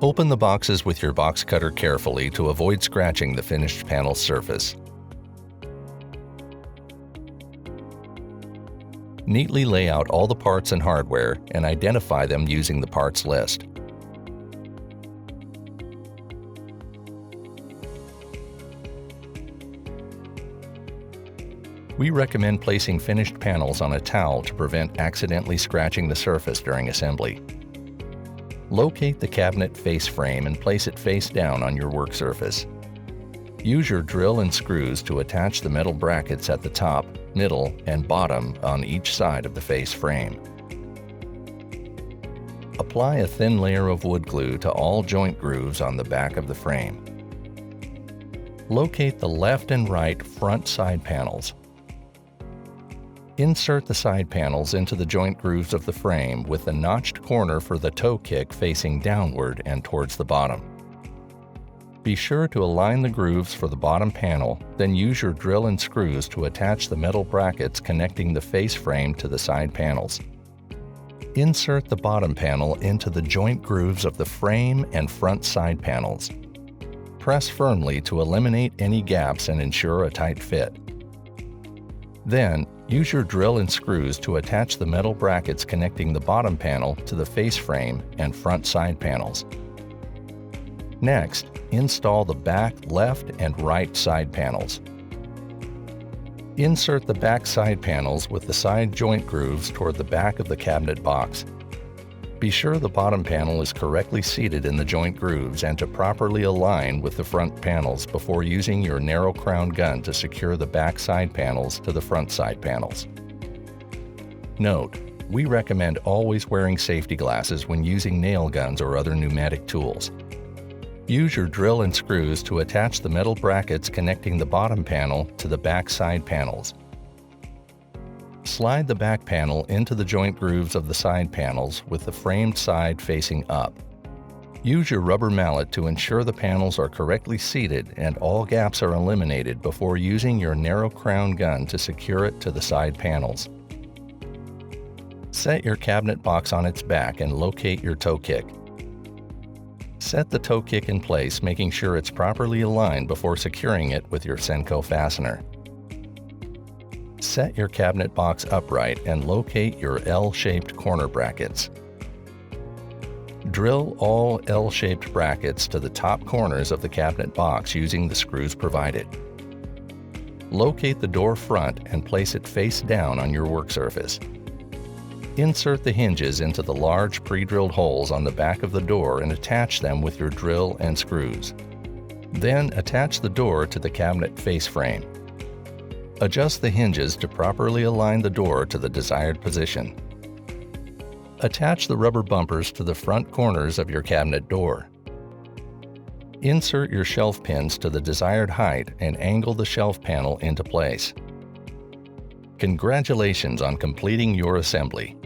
Open the boxes with your box cutter carefully to avoid scratching the finished panel surface. Neatly lay out all the parts and hardware and identify them using the parts list. We recommend placing finished panels on a towel to prevent accidentally scratching the surface during assembly. Locate the cabinet face frame and place it face down on your work surface. Use your drill and screws to attach the metal brackets at the top, middle, and bottom on each side of the face frame. Apply a thin layer of wood glue to all joint grooves on the back of the frame. Locate the left and right front side panels. Insert the side panels into the joint grooves of the frame with the notched corner for the toe kick facing downward and towards the bottom. Be sure to align the grooves for the bottom panel, then use your drill and screws to attach the metal brackets connecting the face frame to the side panels. Insert the bottom panel into the joint grooves of the frame and front side panels. Press firmly to eliminate any gaps and ensure a tight fit. Then, use your drill and screws to attach the metal brackets connecting the bottom panel to the face frame and front side panels. Next, install the back left and right side panels. Insert the back side panels with the side joint grooves toward the back of the cabinet box. Be sure the bottom panel is correctly seated in the joint grooves and to properly align with the front panels before using your narrow crown gun to secure the back side panels to the front side panels. Note: we recommend always wearing safety glasses when using nail guns or other pneumatic tools. Use your drill and screws to attach the metal brackets connecting the bottom panel to the back side panels. Slide the back panel into the joint grooves of the side panels with the framed side facing up. Use your rubber mallet to ensure the panels are correctly seated and all gaps are eliminated before using your narrow crown gun to secure it to the side panels. Set your cabinet box on its back and locate your toe kick. Set the toe kick in place, making sure it's properly aligned before securing it with your Senko fastener. Set your cabinet box upright and locate your L-shaped corner brackets. Drill all L-shaped brackets to the top corners of the cabinet box using the screws provided. Locate the door front and place it face down on your work surface. Insert the hinges into the large pre-drilled holes on the back of the door and attach them with your drill and screws. Then attach the door to the cabinet face frame. Adjust the hinges to properly align the door to the desired position. Attach the rubber bumpers to the front corners of your cabinet door. Insert your shelf pins to the desired height and angle the shelf panel into place. Congratulations on completing your assembly.